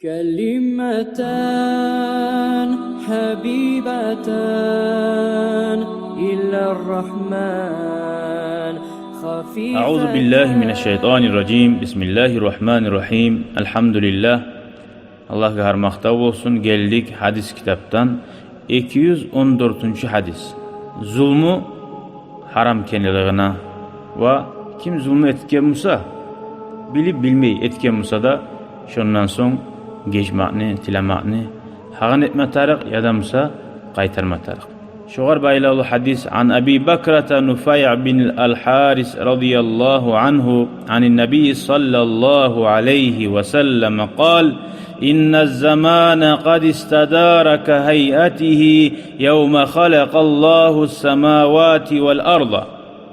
كلمتان حبيبتان إلى الرحمن خفيفتان. أعوذ بالله من الشيطان الرجيم. بسم الله الرحمن الرحيم. Elhamdülillah. Allah'a harmakta olsun. Geldik hadis kitaptan 214. hadis. Zulmü haram keniliğine ve kim zulmü etken musa bilip bilmeyi etken musa da şondan son geçmakni, tilamakni hağın etme tarık ya da musa qaytarma tarık. Şoğar baylalı hadis an Abi Bakrata Nufay' bin al-Haris radiyallahu anhu anin Nebi sallallahu aleyhi ve sellem قال إن الزمان قد استدار كهيئته يوم خلق الله السماوات والأرض.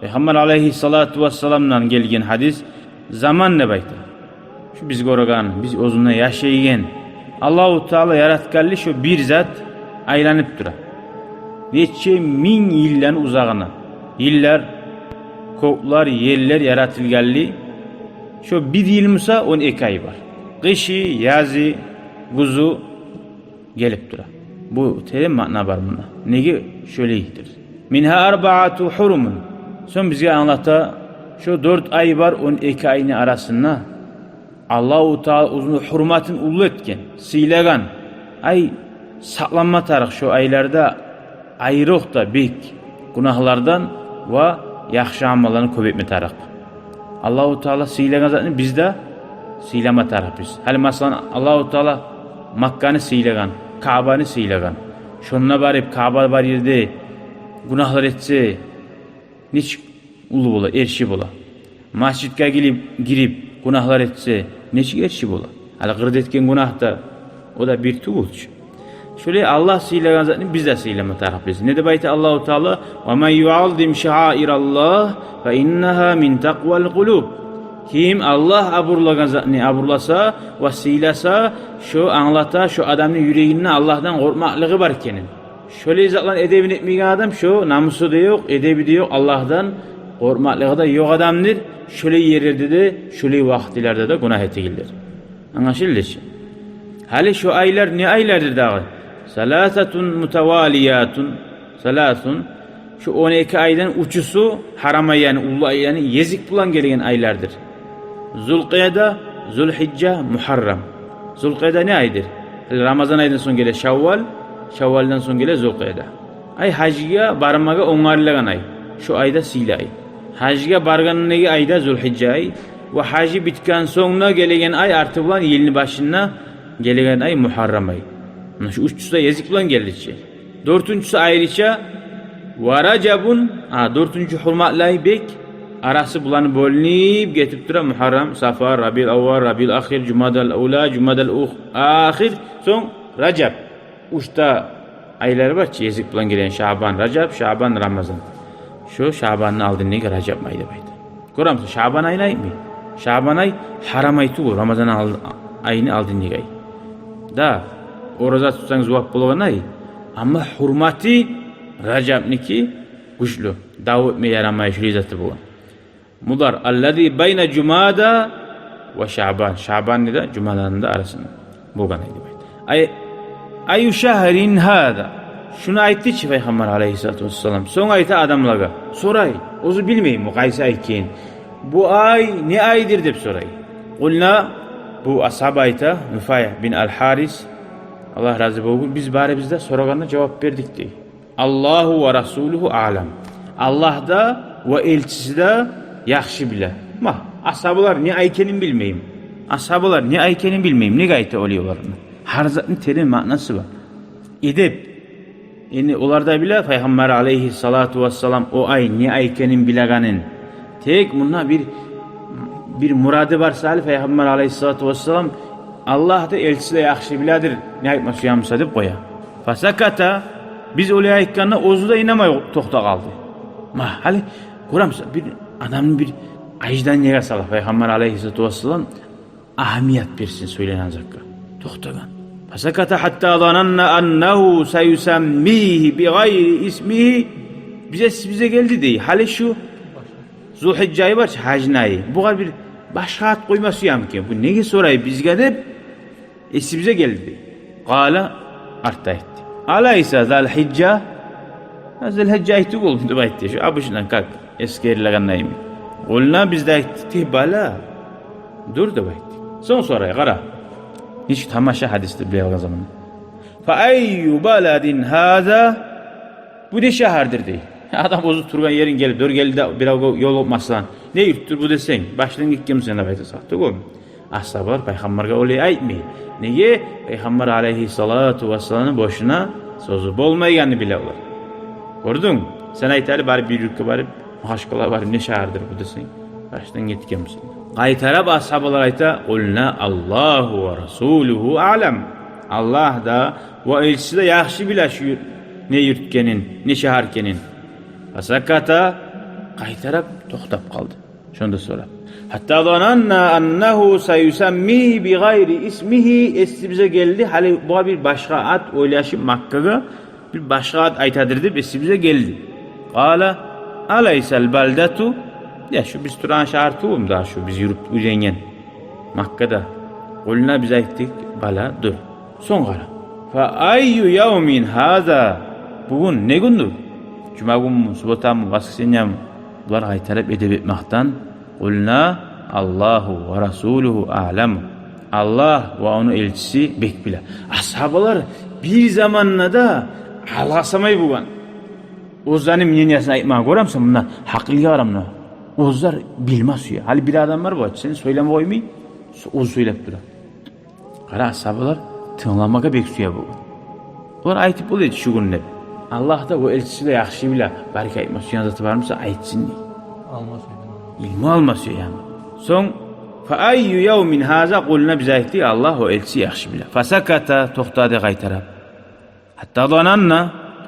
Peygamber aleyhissalatu vesselam'dan gelgen hadis zaman ne bayta? Şu biz görgen, biz özünde yaşaygen Allahu Teala yaratkalli şu bir zat aylanıp dura. Neçe min yıldan uzağına. Yıllar, koklar, yerler yaratılgalli. Şu bir yıl musa 12 ay var. Kışı, yazı, guzu gelip dura. Bu terim makna var bunda. Negi şöyledir. Minha arba'atu hurumun. Son bizge anlata şu 4 ay var 12 ayın arasında. Allahu Teala uzun hurmatın ulu etken, silegan. Ay saklanma tarık şu aylarda ayrıq da bek günahlardan ve yaxşı amallarını köpetme tarık. Allahu Teala silegan zatını bizde silama tarık biz. Hali mesela Allahu Teala Makka'nı silegan, Ka'ba'nı silegan. Şonuna barıp Ka'ba var yerde günahlar etse niç ulu bola, erşi bola. Masjidga girip günahlar etse neçik erşi bola. Hali gırd etken günah da o da bir tuğulç. Şöyle Allah silegan zatını biz de silama tarık biz. Ne de bayti Allahu Teala ve men yu'azim şairallah fe innaha min taqval kulub. Kim Allah aburlagan zatını aburlasa ve silasa şu anlata şu adamın yüreğinde Allah'tan korkmaklığı var kenin. Şöyle zatlan edebini etmeyen adam şu namusu da yok, edebi de yok, Allah'tan korkmaklığı da yok adamdır. Şöyle yerlerde de, şöyle vaktilerde de günah etegildir. Anlaşıldı mı? Hali şu aylar ne aylardır dağı? Salasatun mutevaliyatun. Salasun. Şu 12 aydan uçusu harama yani ulu yani yezik bulan gelen aylardır. Zulqiyada, Zulhicce, Muharram. Zulqiyada ne aydır? Ramazan ayından son gele Şevval, Şevval'dan son gele Zulqiyada. Ay hacıya barmaga ongarlagan ay. Şu ayda sile ay. Hacıya barganındaki ayda Zulhicce ay. Ve hacı bitken sonuna gelegen ay artı bulan yılın başına gelegen ay Muharram ay. Şu üçüncüsü de yezik bulan geldiçe. Dörtüncüsü ayrıca ve Recebun, dörtüncü hurmatlı ay bek. Arası bulanı bölünüp getip dura Muharram, Safar, Rabi'l Avval, Rabi'l Ahir, Cumada'l Ula, Cumada'l Ahir, son Recep. Uçta ayları var ki yezik bulan gelen Şaban, Recep, Şaban, Ramazan. Şu Şaban'ın aldığını ne Recep ayda baydı. Görür musun? Şaban ayını ay mı? Şaban ay haram ay tuğu, Ramazan ayını aldığını ne ay. Da, o roza tutsanız vak bulağın ay. Ama hurmati Recep'niki güçlü. Davu etmeye yaramaya şu izzatı bu. Mudar allazi bayna Cumada ve Şaban. Şaban ne de Cumada'nın da arasında. Bulgan aydı. Ayu şehrin hada. Şunu aytti ki Peygamber aleyhissalatu vesselam. Son ayta adamlara. Soray. Ozu bilmeyin mukayese ayken. Bu ay ne aydır deyip soray. Kulna bu ashab ayta Nufay' bin al-Haris. Allah razı olsun. Biz bari bizde soraganda cevap verdik diye. Allahu ve Rasuluhu alem. Allah da ve elçisi de yaxşı bile. Ashablar ne aykenin bilmeyim. Ashablar ne aykenin bilmeyim. Ne gayet oluyorlar. Her zatın terin manası var. Edep. Yani onlarda bile Peygamber aleyhissalatu vesselam o ay ne aykenin bileganin. Tek bununla bir muradı varsa Peygamber aleyhissalatu vesselam Allah da elçisi de yaxşı biledir. Ne aytması yamsa deyip koya. Fasakata biz öyle ayıkkanla ozu da inamay toxta kaldı. Hali kuramsa bir adamın bir ayıcdan yere salah Peygamber aleyhissalatu vesselam ahamiyet versin söylenen zakka. Toxtagan. Fasakata hatta zananna annehu seyusemmihi bi gayri ismihi bize geldi değil. Hali şu Zulhicce ayı var hacın ayı. Bu kadar bir başka ad koyması yamken. Bu neye sorayı bizge de Esimize geldi. Kala artta etti. Alaysa zal hicca. Zilhicce ayeti oldu baytti. Şu abuşundan kalk. Eski neyim? Olna bizde aytti bala. Dur da baytti. Son soraya kara. Hiç tamaşa hadiste bile zaman. Fa ayyu baladin hada. Bu de şehirdir değil. Adam ozu turgan yerin gelip dur geldi bir yol olmaslan. Ne yurttur bu desen? Baştan gitkem sen de bayta sattı o. Ashabar peygamberge öyle aytmay. Nege? Peygamber aleyhissalatu vesselam'ın boşuna sözü bolmayanı bile olar. Gördün? Sen aytali bari bir yurtga barıp haşkola barıp ne şehirdir bu desen? Baştan gitkem sen. Qaytarab ashabalar ayta, "Ulna Allahu ve Rasuluhu a'lam." Allah da ve elçisi de yaxşı bilir şu ne yurtkenin, ne şehirkenin. Fasakata qaytarab to'xtab qoldi. Shunda so'rab. Hatta zananna annahu sayusammi bi g'ayri ismihi esimize geldi. Hali bu bir başka ad o'ylashib Makkaga bir başka ad aytadir deb esimize geldi. Qala alaysal baldatu ya şu biz turan şehir tuğum da şu biz yurip uzengen Makka'da. Qulna biz aytdik bala dur. Son qara. Fa ayyu yawmin hada bugün ne gündür? Cuma günü mü, subota mı, baskısınya mı? Bunlar qaytarab edeb etmekten Qulna Allahu ve Rasuluhu a'lam. Allah ve onun elçisi bek bile. Ashabalar bir zamanla da alg'asamay bo'lgan. O'zlarining miyasini aytmay ko'ramsan bundan haqliga qaramna. O'zlar bilmas ya. Hali bir adam var bu, sen söyleme qo'ymay, o'zi söylep turadi. Qara ashabalar tinglamaka bek suya bo'lgan. Ular aytib bo'ladi shu kunni. Allah da bu elçisi de yaxshi bile. Belki aytmas yanında varmasa aytsin. Almaz. İlmi almaz yani. Son fa ayyu yawmin haza qulna bizaytti Allah o elçisi yaxshi bile. Fasakata to'xtadi qaytarab. Hatta zananna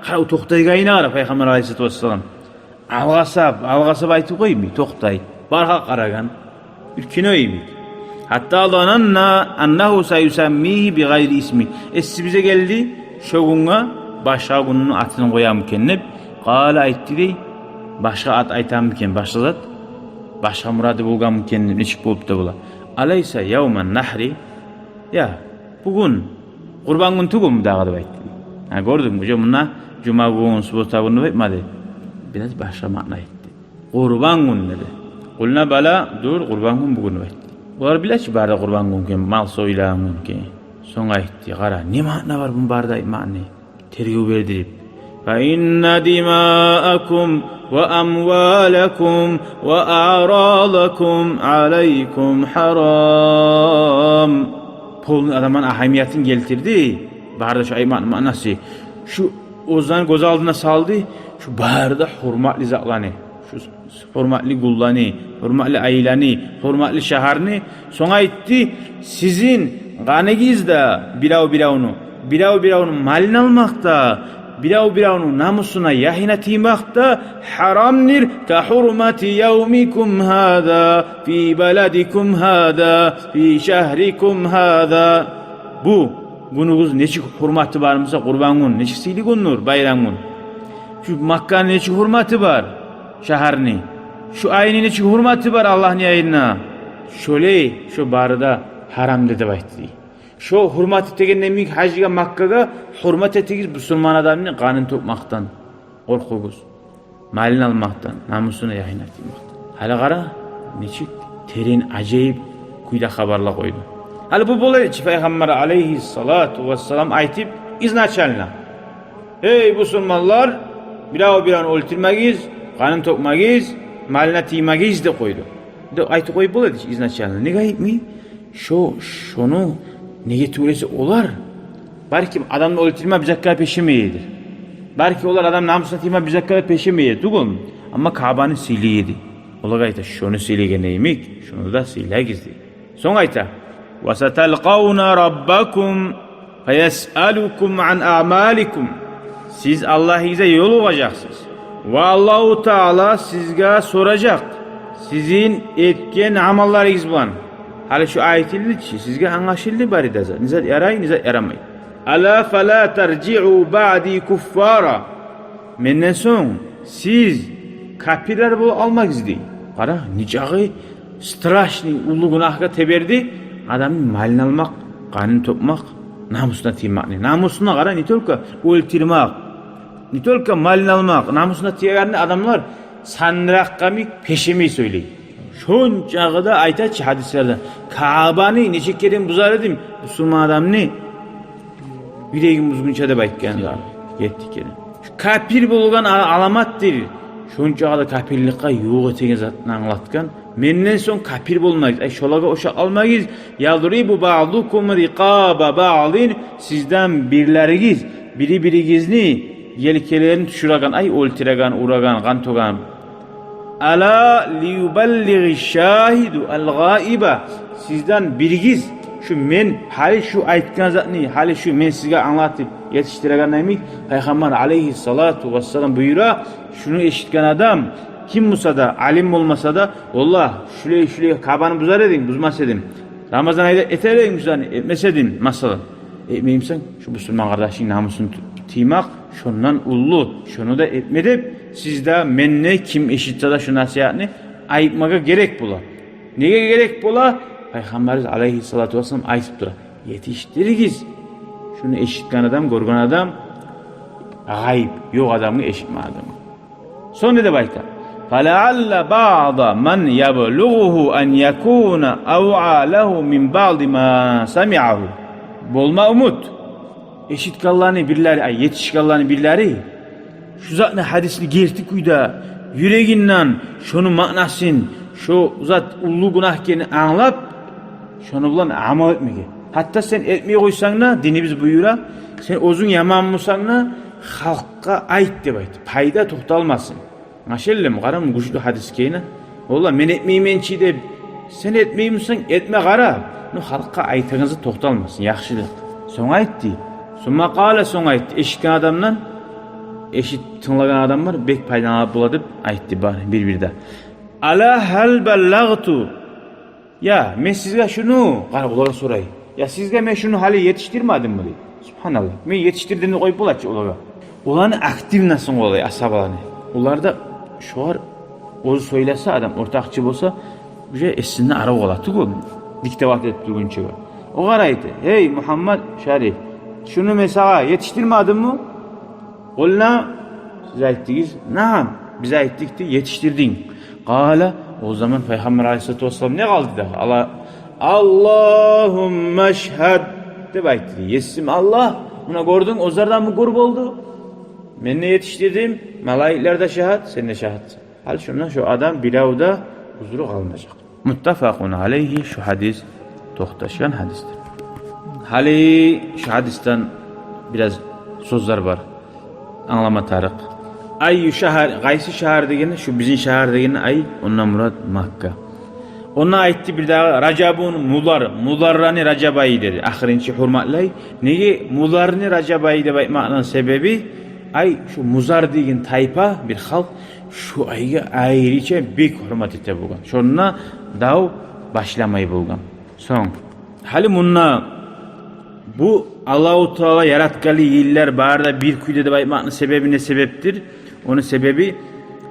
qara to'xtaygayna ara Peygamber aleyhissalatu vesselam. Algasab aytib qo'ymi to'xtay. Barqa qaragan. Bir kinoymi. Hatta zananna annahu sayusammihi bi g'ayri ismi. Essi bize geldi. Şogunga başka günün atını koyamıken ne? Qala aytdi dey. Başka at aytamıken başka zat. Başka muradı bulgamıken ne çık bolup da bula. Alaysa yawman nahri. Ya bugün Kurban günü tugum dağı da aytdi. Ha gördün mü? Bunlar Cuma günü, subota günü aytmadı. Biraz başka mana aytdi. Kurban günü dedi. Qulna bala dur Kurban günü bugün aytdi. Ular bilaç barda Kurban günü mal soylan günü. Son aytdi. Qara ne mana var bu barda mana? Tergib berdirip fa inna dima'akum ve amwalakum ve a'radakum alaykum haram. Polun adamın ahamiyetini geltirdi. Barda şu ayman manası. Şu ozan göz aldına saldı. Şu barda hurmatli zatlanı. Şu hurmatli gullani, hurmatli ailani, hurmatli şaharni. Sonra aytdi sizin ganegizde Birav-biravunun malini almakta, birav-biravunun namusuna yahina tiymakta haramdir. Ka hurmati yevmikum hada, fi beladikum hada, fi şehrikum hada. Bu gününüz neçik hurmatı varmısa kurban gün, neçik sili gündür, bayram gün. Şu Makka'nın neçik hurmatı var, şehrini. Şu ayının neçik hurmatı var Allah'ın ayına. Şöyle, şu barada haram dedi baytdi. Şu hurmat ettiğin emik hacıga Makka'ga hurmat ettiğiniz Müslüman adamın kanını topmaktan, korkuguz, malini almaktan, namusuna yayın etmekten. Hala qara, neçik terin acayip kuyda haberla koydu. Hala bu böyle Peygamber aleyhissalatu vesselam aytip iznaçalına. Ey Müslümanlar, biran öldürmegiz, kanını topmagiz, malina tiymagiz de koydu. De aytı koyup böyle iznaçalına. Ne gayip mi? Şunu neye türesi olar? Belki adamın öldürme bir dakika peşimeydi. Belki olar adam namusuna tiyma bir dakika peşimeydi. Dugum. Ama Kabe'nin siliydi. Ola gayta şunu siliyge neymek? Şunu da siliyegizdi. Son gayta. وَسَتَلْقَوْنَ رَبَّكُمْ فَيَسْأَلُكُمْ عَنْ أَعْمَالِكُمْ. Siz Allah'a yol olacaksınız. Ve Allahu Teala sizge soracak. Sizin etken amallarınız var. Hala şu ayetildi ki sizge anlaşıldı bari da. Nizat yaray, nizat yaramay. Ala fala terci'u ba'di kuffara. Menden son siz kapirler bol almak izleyin. Qara nicağı straşni ulu günahga teberdi. Adamın malini almak kanun topmak, namusuna tiymak. Namusuna kara nitolka öldürmek, nitolka malını almak, namusuna tiyegarını adamlar sanrakkamik peşimi söyleyin. Şonçağı da aytaçı hadislerden. Kaabani neçe kere buzar edim. Müslüman adam ne? Yüreğim buzgunça da baytken. Yettik kere. Kapir bulgan alamattir. Şonçağı da kapirlikka yoğu etegen zatını anlatkan. Menden son kapir bulmayız. Ay şolaga oşa almayız. Yadribu ba'dukum riqaba ba'din. Sizden birlerigiz, birigizni yelkelerini düşüragan, ay oltiragan, uragan, gantogan. Ala liyuballighi şahidu el-gaiba. Sizden birigiz şu men hali şu aytkan zatni, hali şu men sizge anlatıp yetiştiregan neymi? Peygamber aleyhissalatu vesselam buyura, şunu eşitken adam kim olsa da, alim olmasa da, Allah şuraya kabanı buzar edin, buzmaz edin. Ramazan ayda eter edin, etmez edin, masala. Etmeyimsen şu Müslüman kardeşin namusunu tiymak, şundan ullu, şunu da etmedip, sizde menne kim eşitse da şu nasihatini ayıpmaga gerek bula. Neye gerek bula? Peygamberimiz aleyhissalatu vesselam ayıp dura. Yetiştirigiz. Şunu eşitken adam, gorgan adam, gayb, yok adamı eşitme adamı. Son ne de bayta? فَلَعَلَّ بَعْضَ مَنْ يَبْلُغُهُ أَنْ يَكُونَ أَوْعَى لَهُ مِنْ بَعْضِ مَا سَمِعَهُ. Bolma umut. Eşitkallarını birleri, yetişkallarını birleri, şu zat ne hadisini gerti kuyda, yüreğinden şunu manasın, şu zat ullu günahkeni anlap, şunu bulan amal etmeye. Hatta sen etmeye koysan da, dinimiz buyura, sen ozun yaman mısan da, halkka ait de bayt, payda tohtalmasın. Maşellem, karam güçlü hadis keyine, ola men etmeyim ençi de, sen etmeyim misin, etme kara, halkka aytınızı tohtalmasın, yakşılık. Son aytti. Sonra kâle son aytti. Eşitken adamdan, eşit tınlagan adam var, bek paydan buladıp aytti bari bir de. Ala hal bellagtu. Ya men sizge şunu, karabulara sorayım. Ya sizge men şunu hali yetiştirmedim mi? Subhanallah. Men yetiştirdiğini koyup bulaçı olaga. Olanı aktif nasıl olay asabalarını. Onlarda şu var, o söylese adam ortakçı olsa, bir esinde ara olatı bu. Diktavat ettiğin şey var. O karaydı. Hey Muhammed Şerif, şunu mesela yetiştirmedin mi? Olna size aittiğiz. Naam, bize aittikti, yetiştirdin. Kâle, o zaman Peygamber Aleyhisselatü Vesselam ne kaldı da? Allahümme şhed de baytti. Yesim Allah, buna gördün, o zardan mı grup oldu? Ben ne yetiştirdim? Melaikler de şahit, sen de şahit. Hal şundan şu adam bilavda huzuru kalmayacak. Muttefakun aleyhi şu hadis tohtaşan hadistir. Hali şu hadisten biraz sözler var. Anlama tarık. Ay şehir, gaysi şehir degeni, şu bizim şehir degeni ay, ondan murad Makka. Ona aitti bir daha Racabun Mudar, Mudarrani Racabayı dedi. Ahirinci hurmatlay. Neye Mudarrani Racabayı de baymakların sebebi ay şu Muzar degen tayfa bir halk şu ayga ayrıca büyük hürmet ete bulgan. Şonuna dav başlamayı bulgan. Son. Hali munna bu Allah-u Teala yaratkalı yiller barda bir kuyda da baymakların sebebi ne sebeptir? Onun sebebi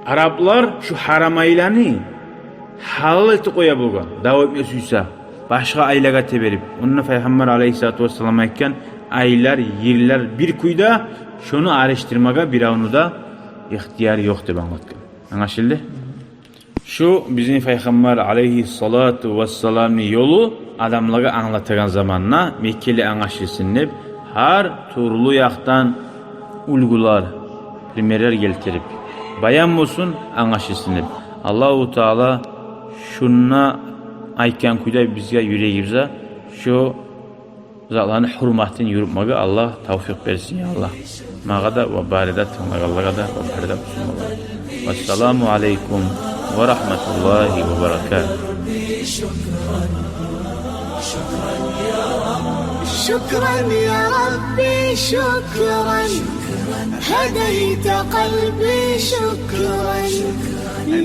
Araplar şu haramaylanı halal eti koya bulgan. Dav etmesiyse başka aylaga teberip. Onun Peygamber Aleyhisselatü Vesselam ayken aylar, yerler bir kuyda şunu araştırmaga bir avnu da ihtiyar yok diye anlatkan. Anlaşıldı? Şu bizim Peygamber Aleyhissalatu Vesselam'ın yolu adamlara anlatılan zamanla Mekkeli anlaşılsın hep her turlu yaktan ulgular, primerer geltirip bayan olsun anlaşılsın hep. Allah-u Teala şunna ayken kuyda bizge yüreğimize şu zatların hürmetini yürütmeye Allah tevfik versin ya Allah. Mağada ve barida tınlagalara da ve barida Müslümanlar. Vesselamu aleyküm ve rahmetullahi ve berekatuhu. شكرا يا ربي شكرا هديت قلبي شكرا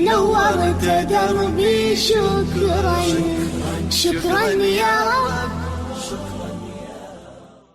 نورت دربي شكرا شكرا يا رب